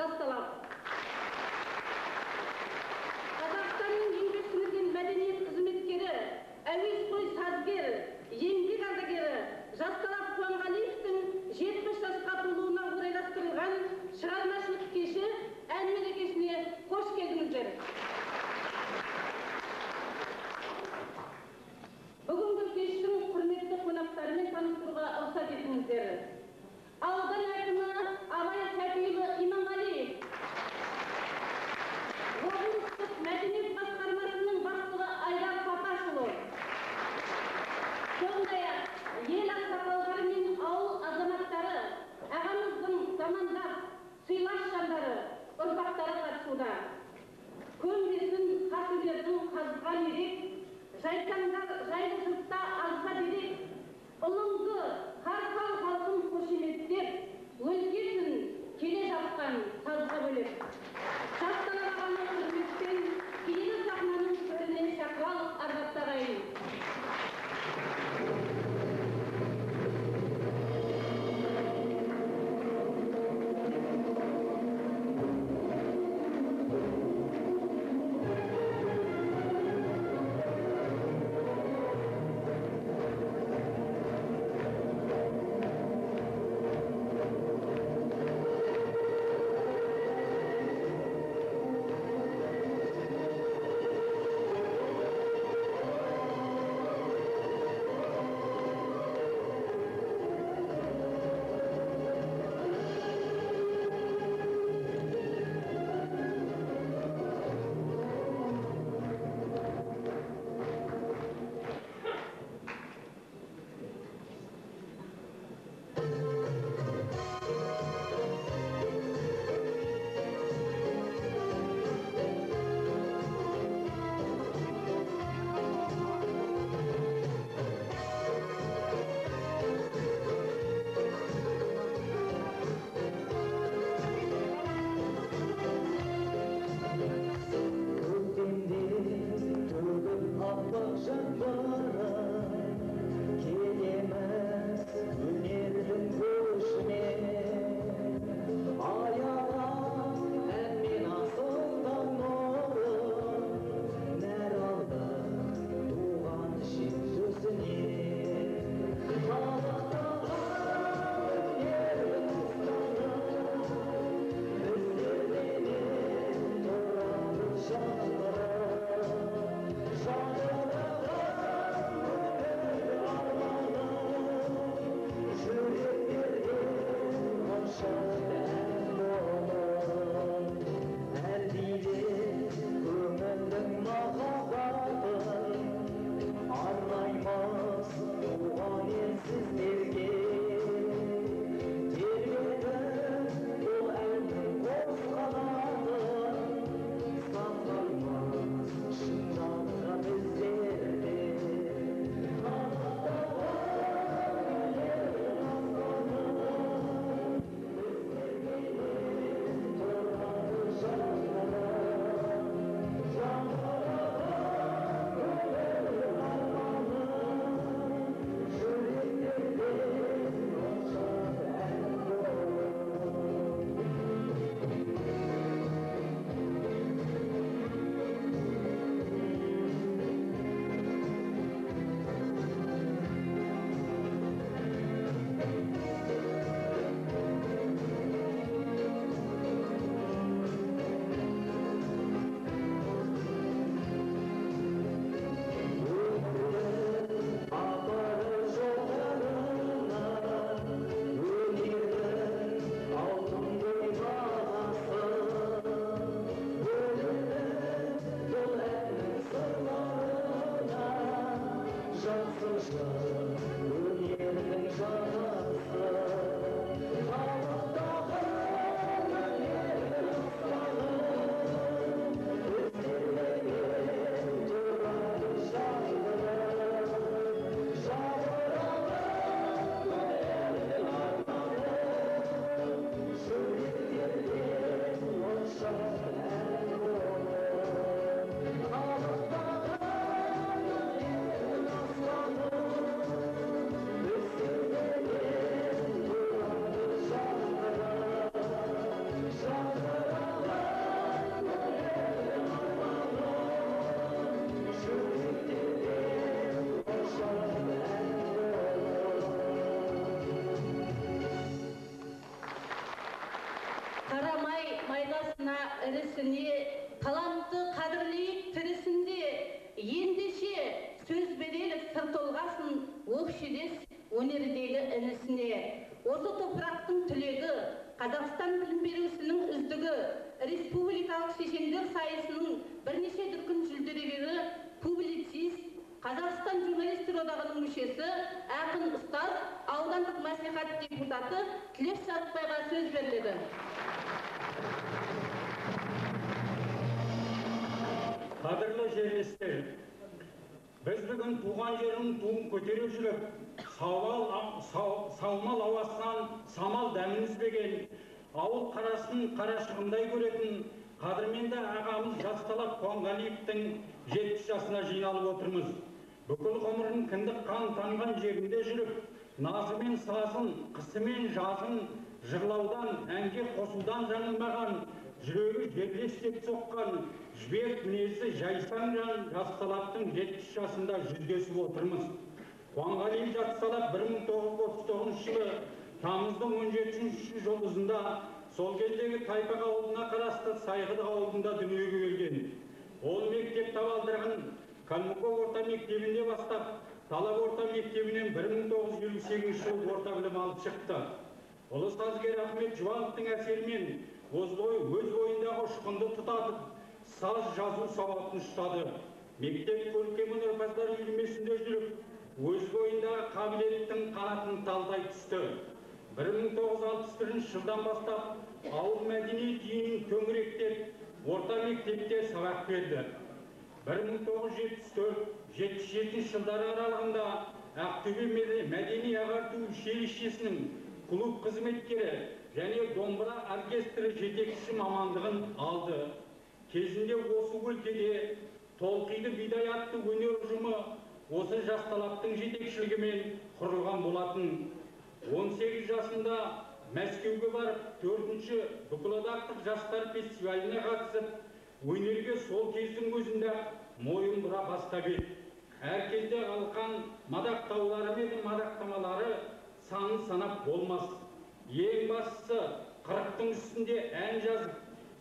Жас-талап. Қазақстанның еңбек сіңірген мәдениет қызметкері, әуесқой сазгер, еңбек ардагері Жас-талап Қуанғалиевтің 70 жасқа толуына орайластырылған шығармашылық кеші ән мерекесіне қош келдіңіздер. Бүгінгі кештің құрметті қонақтарымен таныстыруға рұқсат етіңіздер. Аудан әкімі Абай Сәкиұлы Иманғалиев, Қарамай майласына ірісіне, талантты қадірлейік тірісінде, ендеше сөз берелік сыр толғасын өкшелес өнердегі інісіне. Осы топырақтың түлегі, Қазақстан білім берушінің үздігі, республикалық шешендер сайысының бірнеше дүркін жүлдегері, публицист, Қазақстан журналистер одағының мүшесі, ақын ұстаз, аудандық мәслихат депутаты Тілеш Жарықбайға сөз беріледі. Қадірлі жерлестер, біз бүгін туған жердің туын көтеріп жүріп, саумал ауасынан самал дәмін үзбеген, ауыл қарасын қарашығындай көретін қадірменді ағамыз Жасталап Қуанғалиевтің 70 жасына жиналып отырмыз. Бүкіл ғұмырын кіндік қан танған жерінде жүріп, назы мен сазын, қысы мен жазын жырлаудан, әнге қосудан жаңылмаған, жүрегі жерлес деп соққан, жібек мінезі жайсаң жан Жасталаптың 70 жасында жүздесіп отырмыз. Қуанғалиев Жасталап 1939 жылы тамыздың 17 жұлдызында сол кездегі Тайпақ ауылына қарасты Сайғыдық ауылында дүниеге келген. Ол мектеп табалдырығын Калмыков орта мектебінде бастап, Талап орта мектебінен 1958 жылы орта білім алып шықты. Ұлы сазгер Ахмет Жұбановтың әсерімен өз бойындағы ұшқынды тұтатып, саз жазу сауатын ұштады. Мектеп көркем өнерпаздар үйірмесінде жүріп, өз бойындағы қабілеттің қанатын талдай түсті. 1961 жылдан бастап ауыл мәдениет үйінің төңіректеп, орта мектепте сабақ берді. 1974-77 жылдары аралығында Ақтөбе мәдени ағарту училищесінің клуб қызметкері және домбыра оркестрі жетекші мамандығын алды. Кезінде осы өлкеде Толқиды бидай атты өнер ұжымы осы Жасталаптың жетекшілігімен құрылған болатын. 18 жасында Мәскеуге барып, 4-ші бүкілодақтық жастар фестиваліне қатысып, өнерге сол кездің өзінде мойын бұра бастап еді. Әр кезде алған мадақтаулары мен мадақтамалары санын санап болмас. Ең бастысы 40-тың үстінде ән жазып,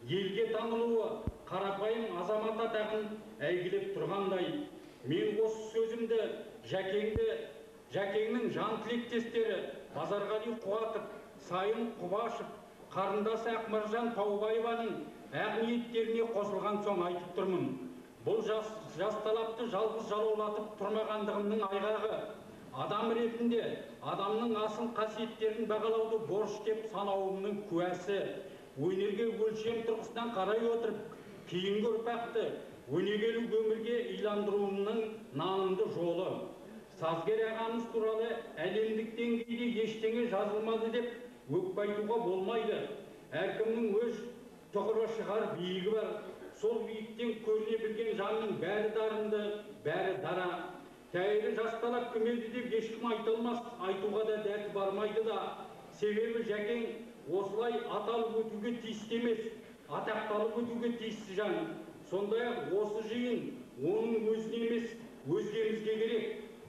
елге танылуы, қарапайым азамат атағын әйгілеп тұрғандай. Мен осы сөзімді Жәкеңнің жан тілектестері Базарғали Қуатов, Сайын Құбашев, қарындасы Ақмаржан Таубаеваның ақ ниеттеріне қосылған соң айтып тұрмын. Бұл Жасталапты жалғыз жалаулатып тұрмағандығымның айғағы. Адам ретінде адамның асыл қасиеттерін бағалауды борыш деп санауымның куәсі. Өнерге өлшем тұрғысынан қарай отырып, кейінгі ұрпақты өнегелі өмірге иландыруымның нанымды жолы. Сазгер ағамыз туралы әлемдік деңгейде ештеңе жазылмады деп өкпайтуға болмайды. Әркімнің өз тұғыры шығар биігі бар. Сол биіктен көріне білген жанның бәрі дарынды, бәрі дара. Тәйірі Жасталап кімелді деп ешкім айтылмас, айтуға да дәті бармайды да. Себебі Жәкең осылай аталып өтуге тиісті емес, атақталып өтуге тиісті жан. Сондай-ақ осы жиын оның өзіне емес, өзгемізге керек.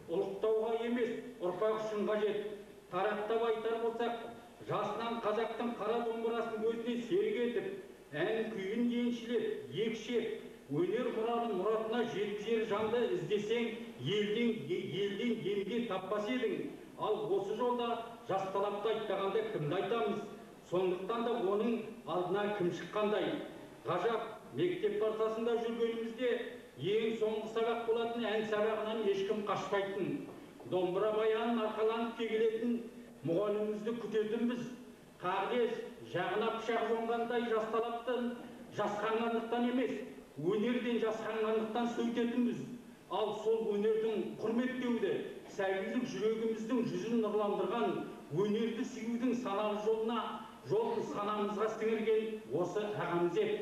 Ұлықтауға емес, ұрпақ үшін қажет. Тарақтап айтар болсақ, жасынан қазақтың қара домбырасын өзіне серік етіп, ән күйін еншілеп, екшеп, өнер мұратына жеткізер жанды іздесең, елден емге таппас едің. Ал осы жолда Жасталапты айтпағанда кімді айтамыз? Сондықтан да оның алдына кім шыққандай? Ғажап, мектеп партасында жүргенімізде ең соңғы сабақ болатын ән сабағынан ешкім қашпайтын. Домбыра баянын арқаланып келетін мұғалімімізді күтетінбіз. Қағылез, жағына пышақ жонғандай Жасталаптың жасқанғандықтан емес, өнерден жасқанғандықтан сөйтетінбіз. Ал сол өнердің құрметтеуді, сәйгүлік жүрегіміздің жүзін нұрландырған, өнерді сүюдің саналы жолын санамызға сіңірген осы ағамыз еді.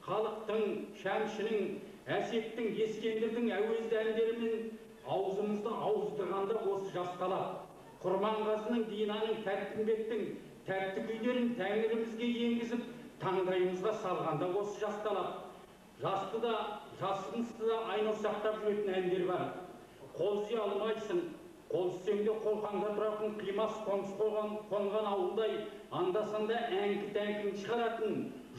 Халықтың, шәмшінің, әсеттің, ескендірдің әуезді әндерімен аузымызды ауыздырғанда осы Жасталап. Құрманғазының, Динаның, Тәттімбеттің тәтті күйлерін тәңірімізге енгізіп, таңдайымызға салғанда осы Жасталап. Жасты да, жасынсызды да айнұрсақтап жүретін әндер бар. Қол үзе алмайсың, қол үстемде қолқаңда тұратын қимас қоныс қонған ауылдай анда-санда әңкі-тәңкін шығаратын,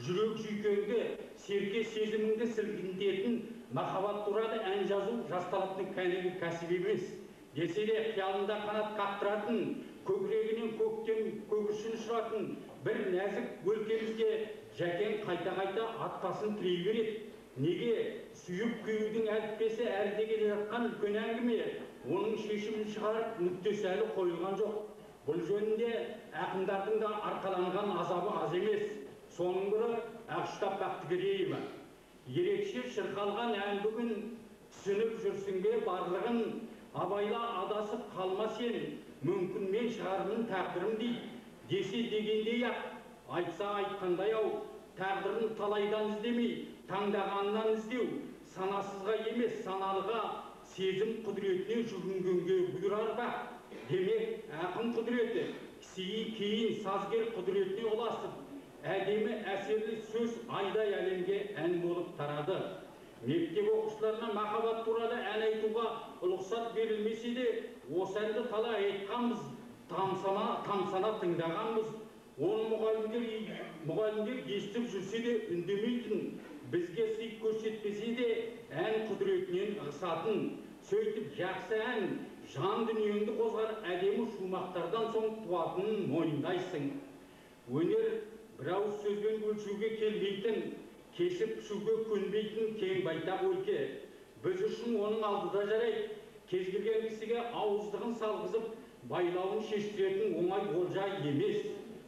жүрек жүйкеңді, серке сезіміңді сілкінтетін махаббат туралы ән жазу жас талаптың кәнігі кәсіп емес. Десе де қиялында қанат қақтыратын, көкірегінен көктем көгершін ұшыратын бір нәзік өлкемізге Жәкен қайта-қайта аттасын тірей береді. Неге? Сүйіп күюдің әліппесі әлі де келе жатқан үлкен әңгіме. Оның шешімін шығарып нүктесі әлі қойылған жоқ. Бұл жөнінде ақындардың да арқаланған азабы аз емес. Соның бірі Ақштап Бақтыгереева. Ерекше шырқалған ән бүгін түсініп жүрсің бе барлығын, абайла адасып қалма сен, мүмкін мен шығармын тағдырым дейді. Десе дегендей-ақ, айтса айтқандай ау, тағдырын талайдан іздемей, таңдағаннан іздеу, санасызға емес саналыға, сезім құдіретіне жүгінгенге бұйырар ба? Демек, ақын құдіреті, кейін сазгер құдіретіне ұласып, әдемі әсерлі сөз айдай әлемге ән болып тарады. Мектеп оқушыларына махаббат туралы ән айтуға рұқсат берілмесе де, осы әнді талай айтқанбыз, тамсана тыңдағанбыз. Оны мұғалімдер естіп жүрсе де үндемейтін, бізге сый көрсетпесе де ән құдіретінен ығысатын. Сөйтіп жақсы ән, жан дүниеңді қозғар әдемі шумақтардан соң туатынын мойындайсың. Өнер бір ауыз сөзбен өлшеуге келмейтін, кесіп пішуге көнбейтін кең байтақ өлке. Біз үшін оның алдыда жарайды. Кез келген кісіге ауыздығын салғызып, байлауын шештіретін оңай олжа емес.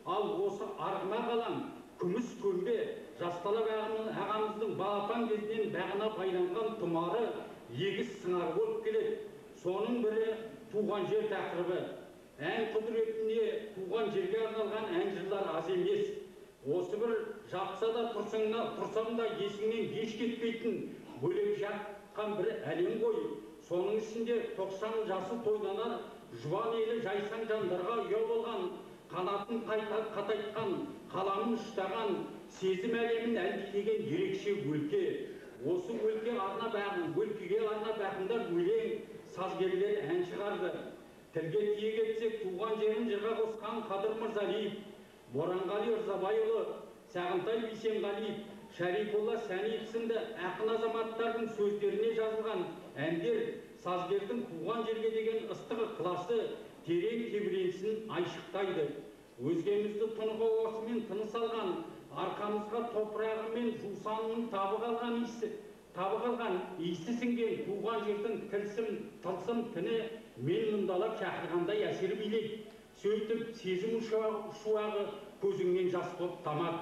Ал осы арғыма қалам, күміс көмбе, жасталап ағамыздың балапан кезінен бағына байланған тұмары егіз сыңар болып келеді. Соның бірі туған жер тақырыбы. Ән құдіретіне туған жерге арналған ән жырлар аз емес. Осы бір жатса да тұрсам да есіңнен еш кетпейтін бөлек жаққан бір әлем ғой. Соның ішінде 90 жасы тойланар жуан елі жайсаң жандарға ұя болған, қанатын қатайтқан, қаламын ұштаған, сезім әлемін әлдилеген ерекше өлке. Осы өлкеге арнап ақындар өлең, сазгерлер ән шығарды. Тілге тиек етсек, туған жерін жырға қосқан Қадыр Мырзалиев, Боранғали Ырзабайұлы, Сағынтай Бейсенғалиев, Шарифолла Сәниев сынды ақын азаматтардың сөздеріне жазылған әндер сазгердің туған жерге деген ыстық ықыласы, терең тебіренісін айшықтайды. Өзгемізді тұнығы осымен тыныс алған, арқамызға топырағы мен жусанының табы қалған иісі сіңген туған жердің тылсым тіні мен мұндалап шақырғандай әсер билейді. Сөйтіп сезім шуағы көзіңнен жас болып тамады.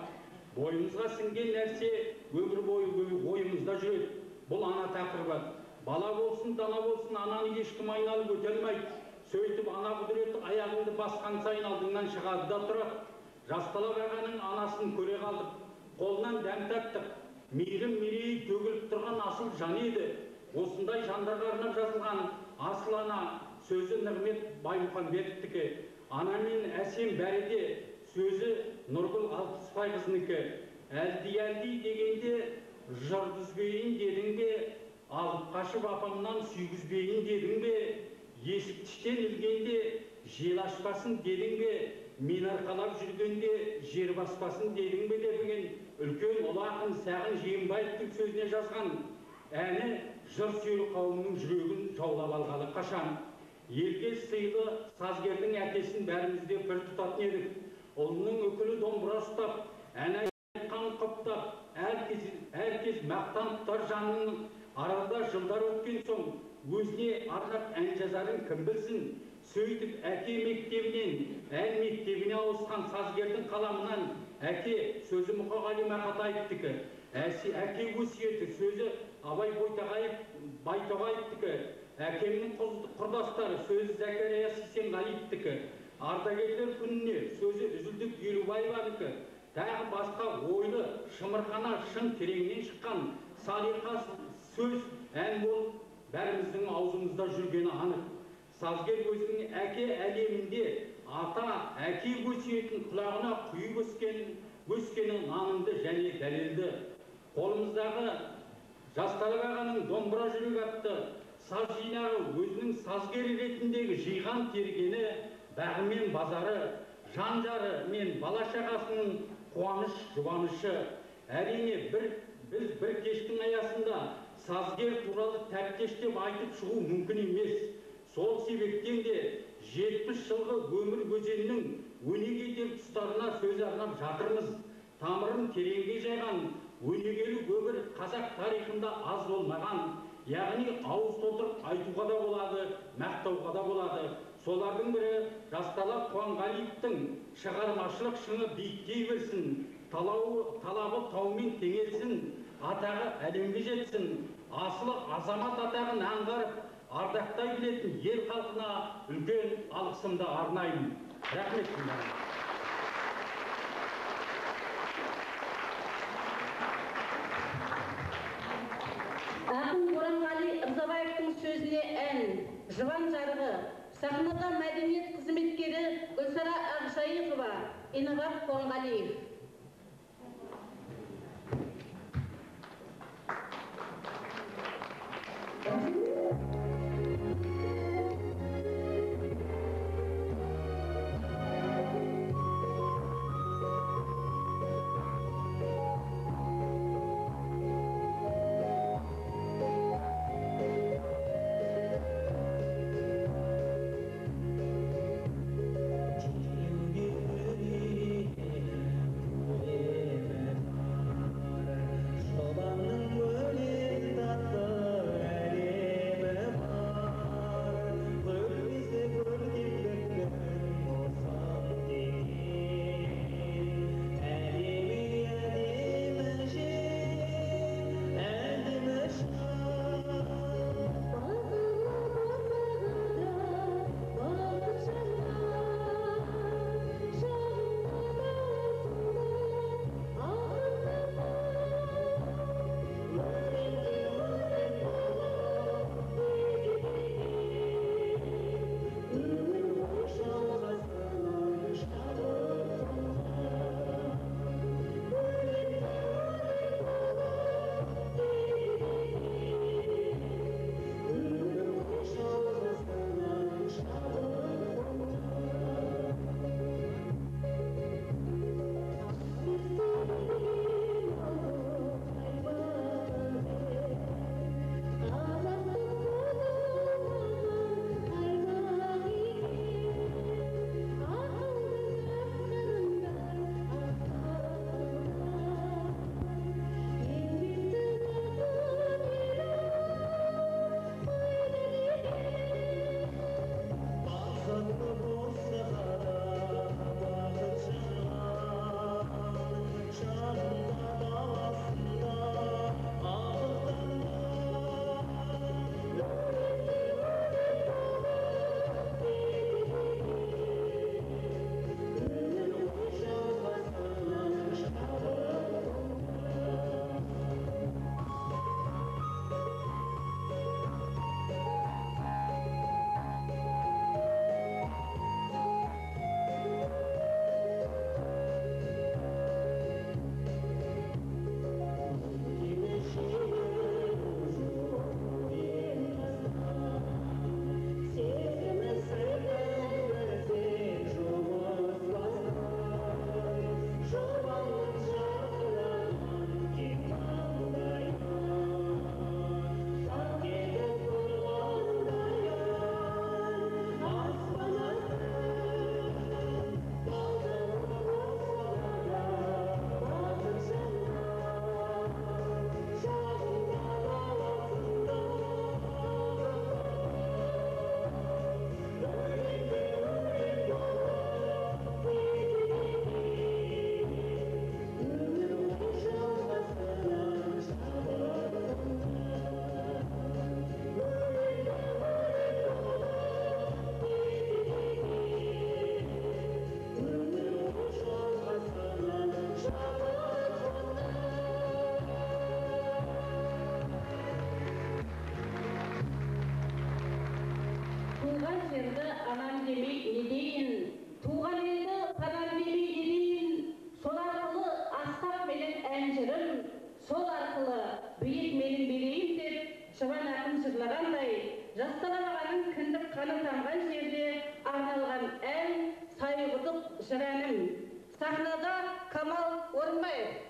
Бойымызға сіңген нәрсе өмір бойы ойымызда жүреді. Бұл ана тақырыбы. Бала болсын, дана болсын, ананы ешкім айналып өте алмайды. Сөйтіп ана құдіреті аяғыңды басқан сайын алдыңнан шығады да тұрады. Жасталап ағаның анасын көре қалдық, қолынан дәм таттық. Мейірім мерейі төгіліп тұрған асыл жан еді. Осындай жандарға арнап жазылған асыл ана сөзі Нұрмет Баймұхамбетовтікі. Ана мен әсем бәрі де сөзі Нұргүл Алпысбайқызынікі. Әлди дегенде жырдызбейін дедің бе, алып қашып апамнан сүйгізбейін дедің бе, есік тіштен ілгенде жел ашпасын дедің бе, мен арқалап жүргенде жер баспасын дедің бе деген үлкен ұлы ақын Сағын Жиенбаевтың сөзіне жазған әні жыр сүйер қауымның жүрегін жаулап алғалы қашан. Елге сыйлы сазгердің әкесін бәрімізде бір тұтатын едік. Ұлының өкілі домбыра ұстап, ән айтқан құптап, әркез мақтан тұтар жанның арада жылдар өткен соң, өзіне арнап ән жазарын кім білсін. Сөйтіп әке мектебінен ән мектебіне ауысқан сазгердің қаламынан әке сөзі Мұқағали Мақатаевтікі, әке өсиеті сөзі Абай Байтоғаевтікі, әкемнің құрдастары сөзі Зәкәрия Сейсенғалиевтікі, ардагерлер күніне сөзі Үзілдік Елубаеванікі, тағы басқа ойлы шымырқана шын тереңнен шыққан салиқа сөз ән болып бәріміздің аузымызда жүргені анық. Сазгер өзінің әке әлемінде ата, әке өсиетін құлағына құйып өскені нанымды және дәлелді. Қолымыздағы жасталып ағаның домбыра жүрек атты саз жинағы өзінің сазгер ретіндегі жиған тергені, бағы мен базары, жан жары мен бала шағасының қуаныш жұбанышы. Әрине біз бір кештің аясында сазгер туралы тәптештеп айтып шығу мүмкін емес. Сол себептен де 70 жылғы өмір өзенінің өнегелі тұстарына сөз арнап жатырмыз. Тамырын тереңге жайған өнегелі өмір қазақ тарихында аз болмаған, яғни ауыз толтырып айтуға да болады, мақтауға да болады. Солардың бірі Жасталап Қуанғалиевтің шығармашылық шыңы биіктей берсін, талабы таумен теңелсін, атағы әлемге жетсін, асылы азамат атағын аңғарып, ардақтай білетін ел халқына үлкен алғысымды арнаймын. Рахмет. Ақын Боранғали Ырзабаевтың сөзіне ән, жыван жарғы, сахнада мәдениет қызметкері Гүлсара Ақжайықова, Инабат Қуанғалиев. Сол арқылы бейік менің берейін деп, Шыбан ақын жырлағандай, жас талабағаның кіндік қаны тамған жерде арналған ән сайғұдық жыраным. Сахнада Камал Орынбаев.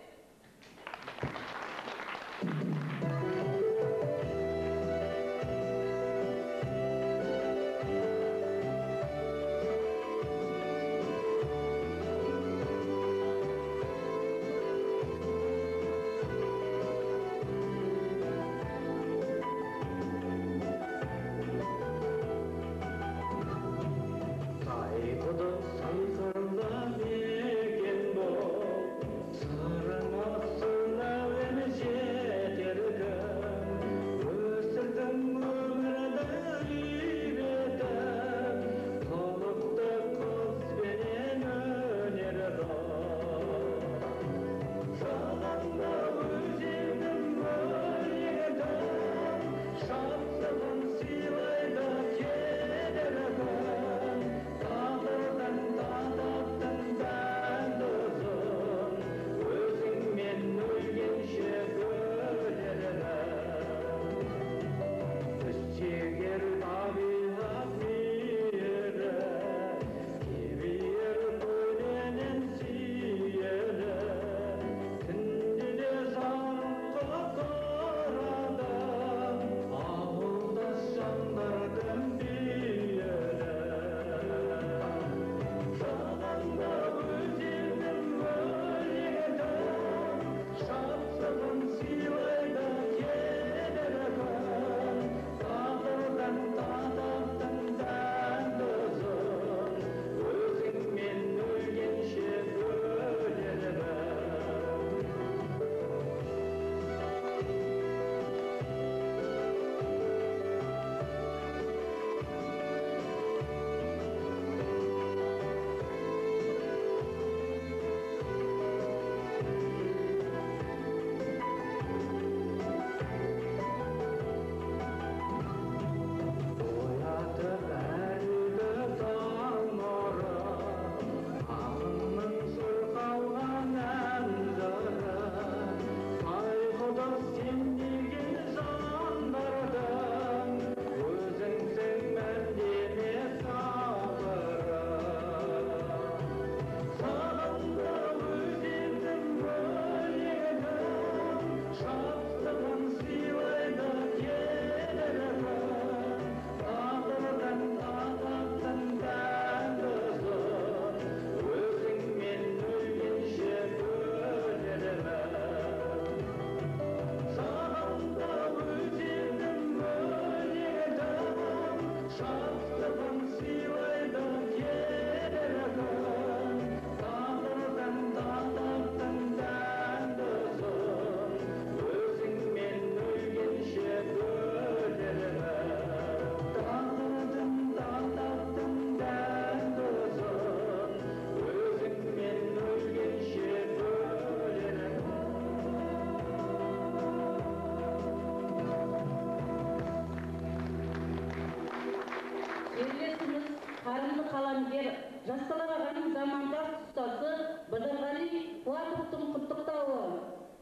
Қарымды қаламгер, жас талабағаның замандас ұстазы Бадырғали Қуатовтың құттықтауы.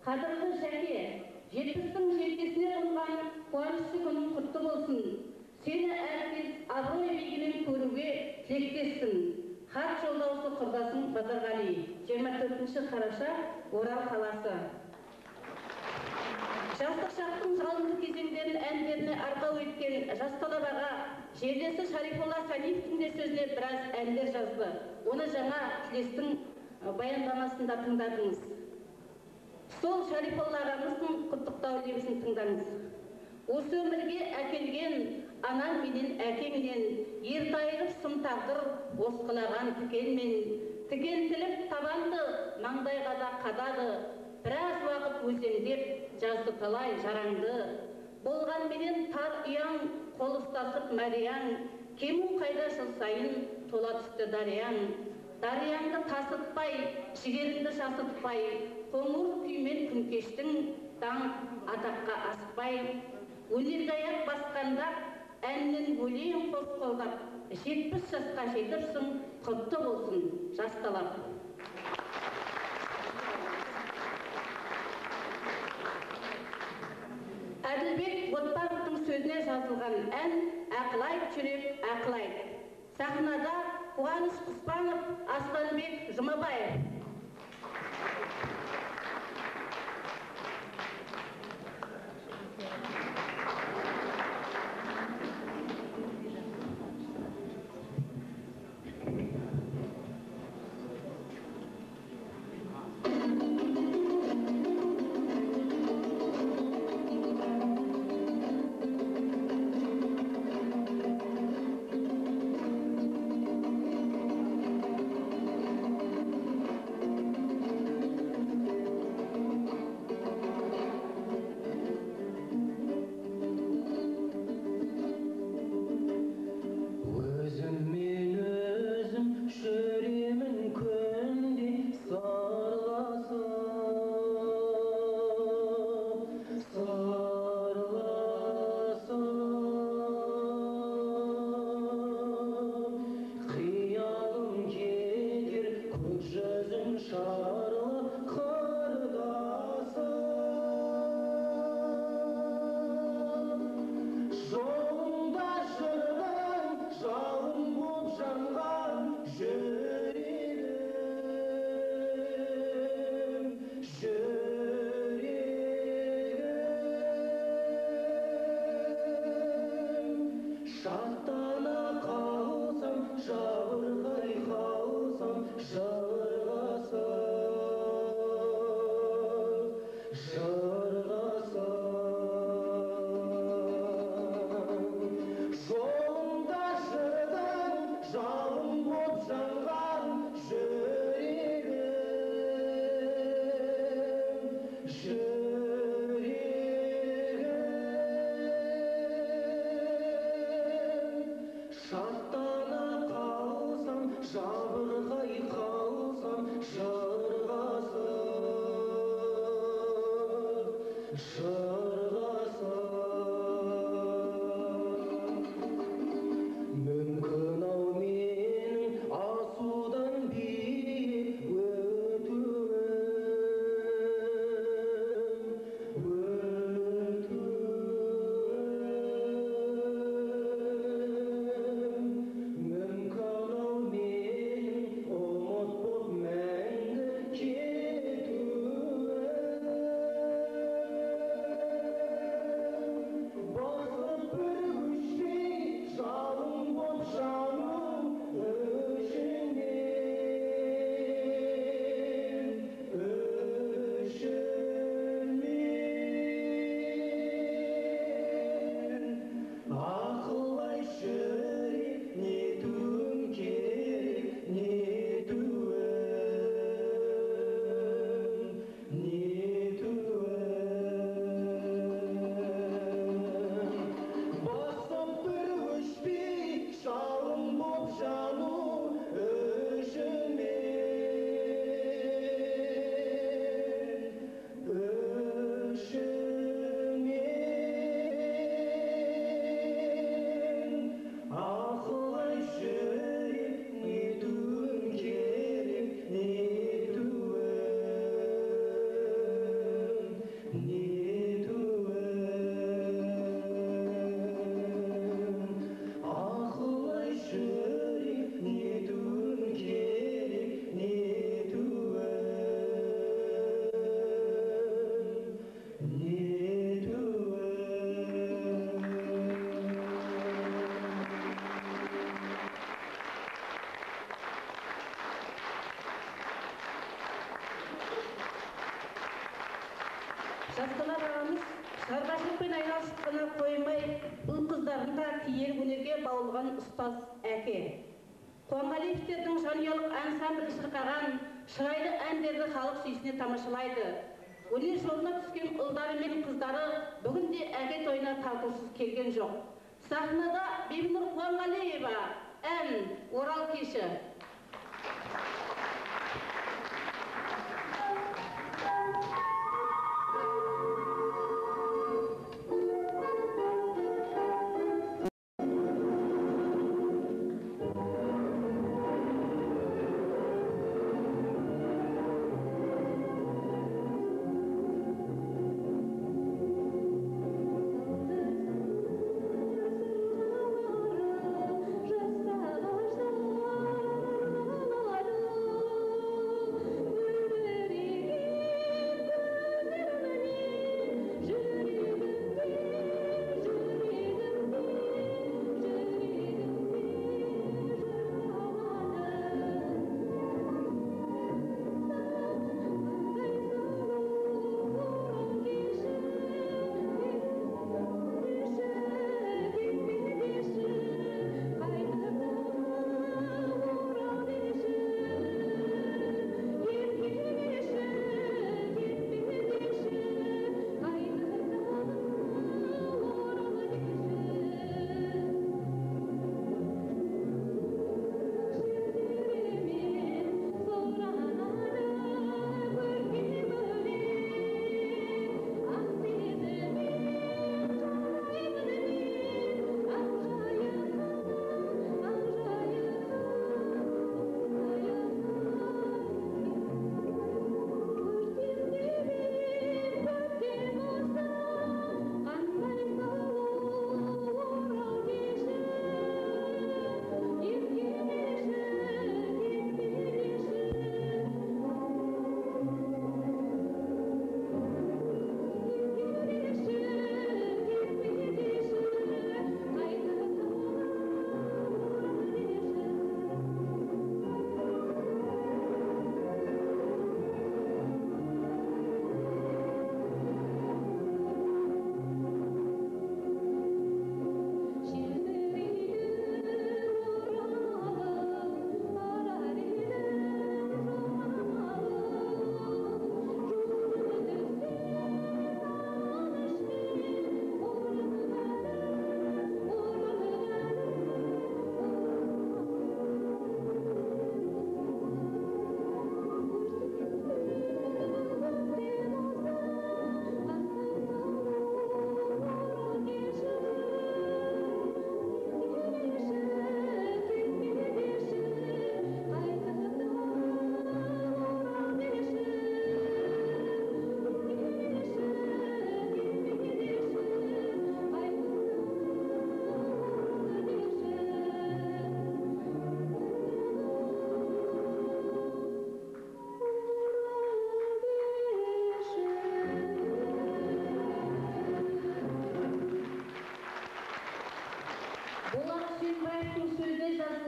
Қадірлі Жәке, 70-тің желкесіне қонған қуанышты күнің құтты болсын. Сені әркез абырой биігінен көруге тілектеспін. Хат жолдаушы құрдасың Бадырғали. 24 қараша, Орал қаласы. Жастық шақтың жалынды кезеңдерін әндеріне арқау еткен жас талабаға жерлесі Шарифолла Салиевтің де сөзіне біраз әндер жазды. Оны жаңа тілестің баяндамасында тыңдадыңыз. Сол Шарифолла ағамыздың құттықтау лебізін тыңдаңыз. Осы өмірге әкелген анаң менен әкеңнен ертайылып сым тағдыр осқылаған тікенмен, тікентіліп табанды маңдайға да қадады. Біраз уақыт өзендеп жазды талай жараңды. Болған менен тар ұяң, қол ұстасып мәрияң, кему қайда жыл сайын тола түсті дарияң. Дарияңды тасытпай, жігеріңді жасытпай, қоңыр күймен күнкештің даңқ атаққа асықпай. Өнерге аяқ басқанда әннен өлең қос қолдап, 70 жасқа жетірсің, құтты болсын жас талап. Әділбек Отбаевтың сөзіне жазылған ән «Ақылайт жүрек, ақылайт». Сахнада Қуаныш Құспанов, Асланбек Жұмабаев. Жастар ағамыз шығармашылықпен айналысып қана қоймай, ұл-қыздарын да киелі өнерге баулыған ұстаз әке. Қуанғалиевтердің жанұялық ансамблі шырқаған шырайлы әндерді халық сүйсіне тамашалайды. Өнер жолына түскен ұлдары мен қыздары бүгінде әке тойына тартусыз келген жоқ. Сахнада Бибінұр Қуанғалиева, ән «Орал кеші».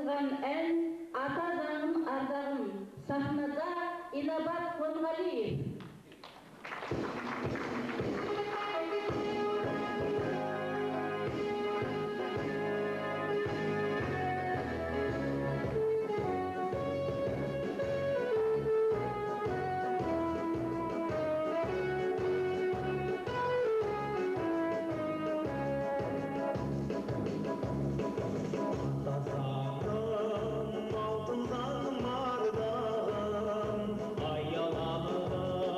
жазылған ән «Ата заңым, ардағым». Сахнада Инабат Қонғалиев. Алтын заңым ардағым, аяламын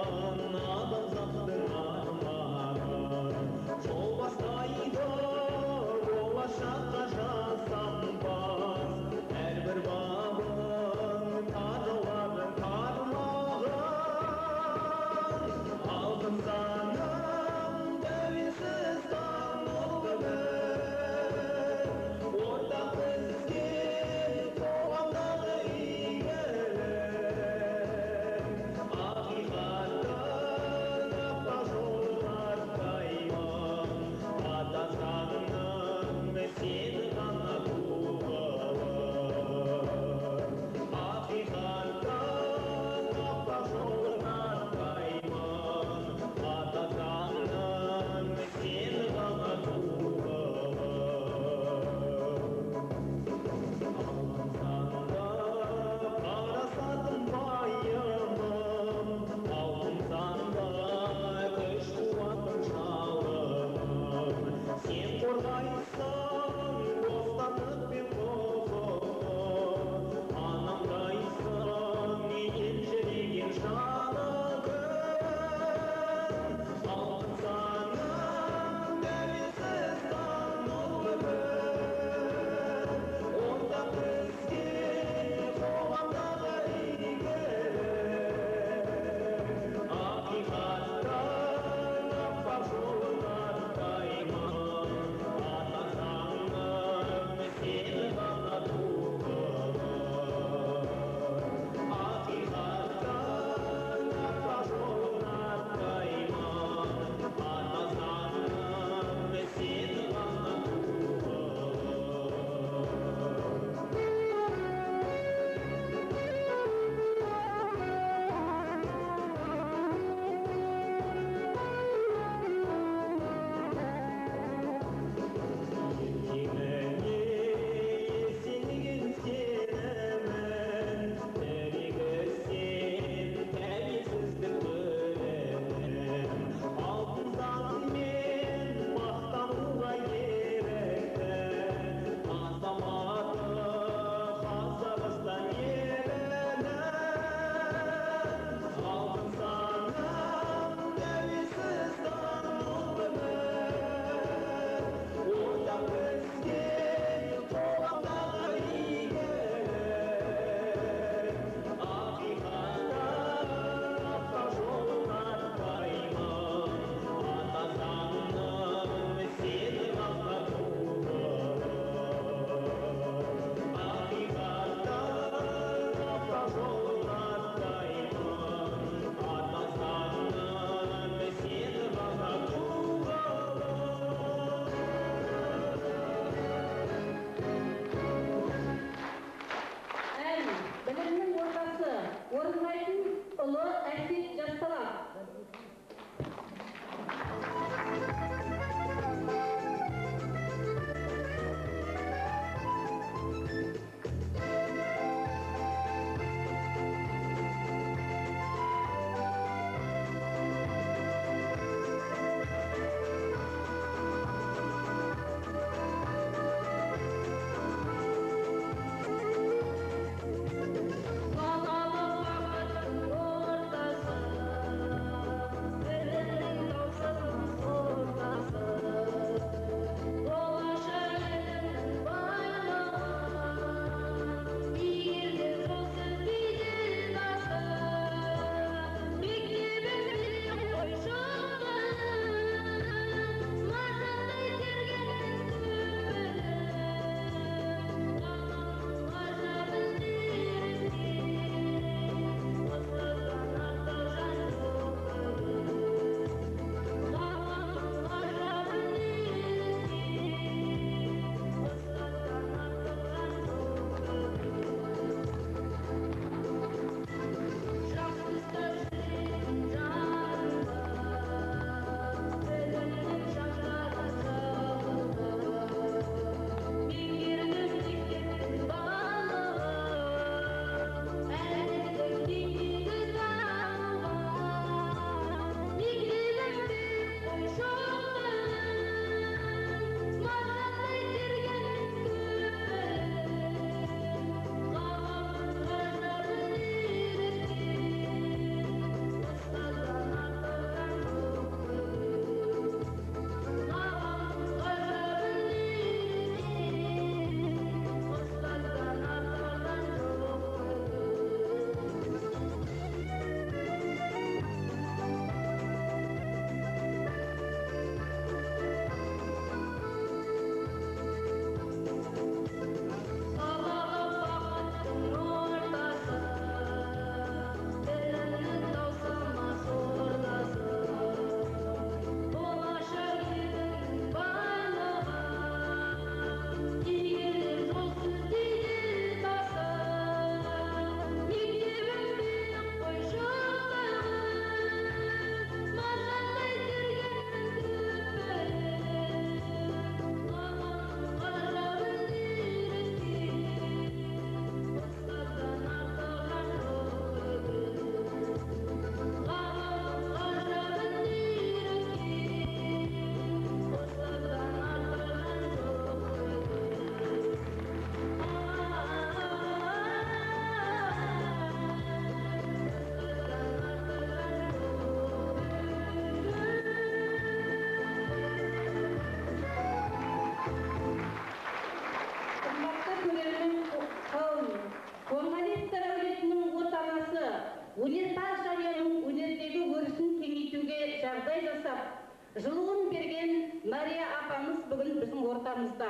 жылуын берген Мария апамыз бүгін біздің ортамызда.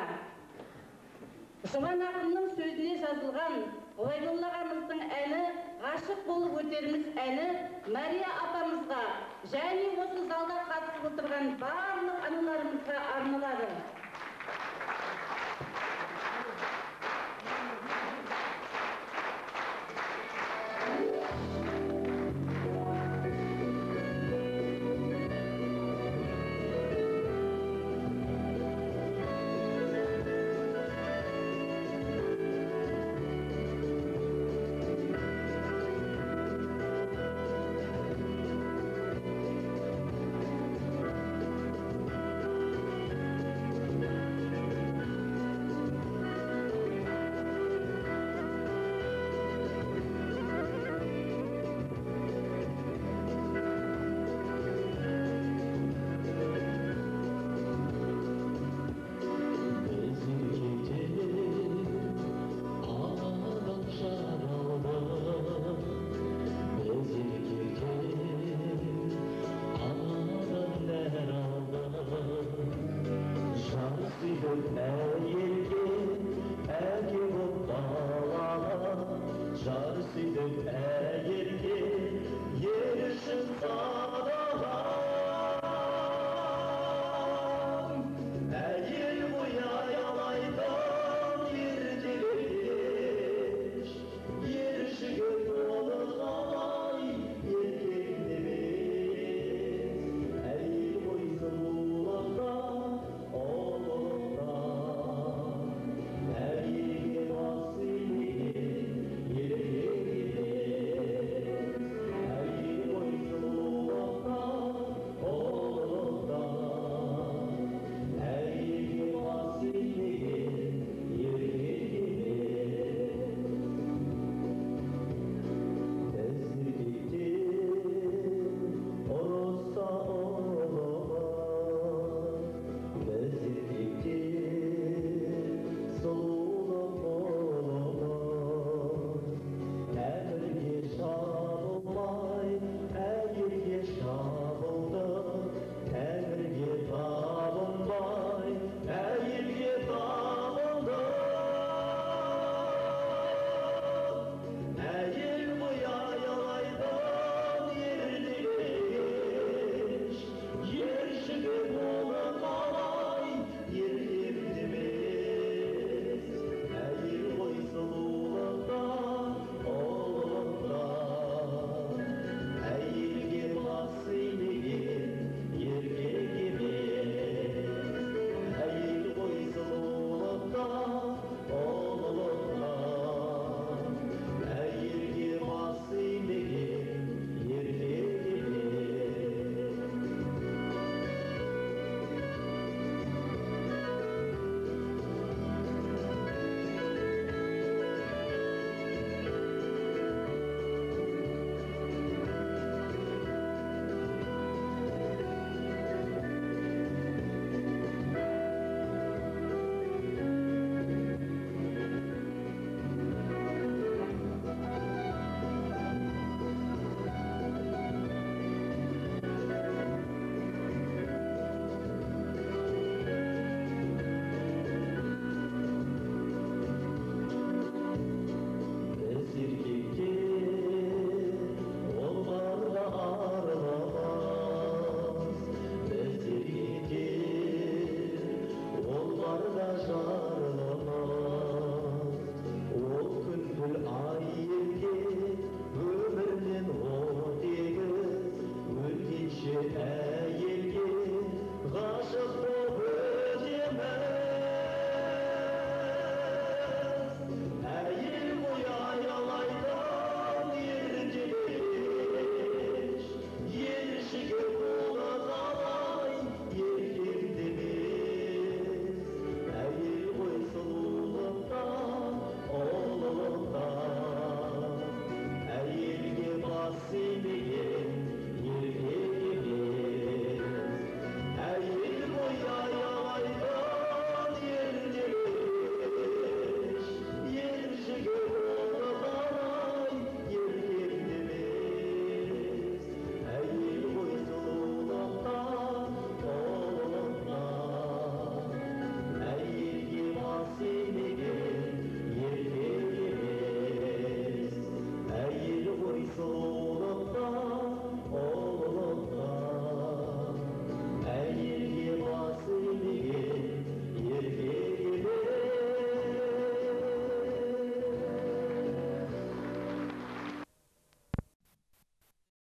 Жұман ақынның сөзіне жазылған Ғұбайдолла ағамыздың әні «Ғашық болып өтерміз» әні Мария апамызға және осы залда қатысып отырған барлық аналарымызға арналады.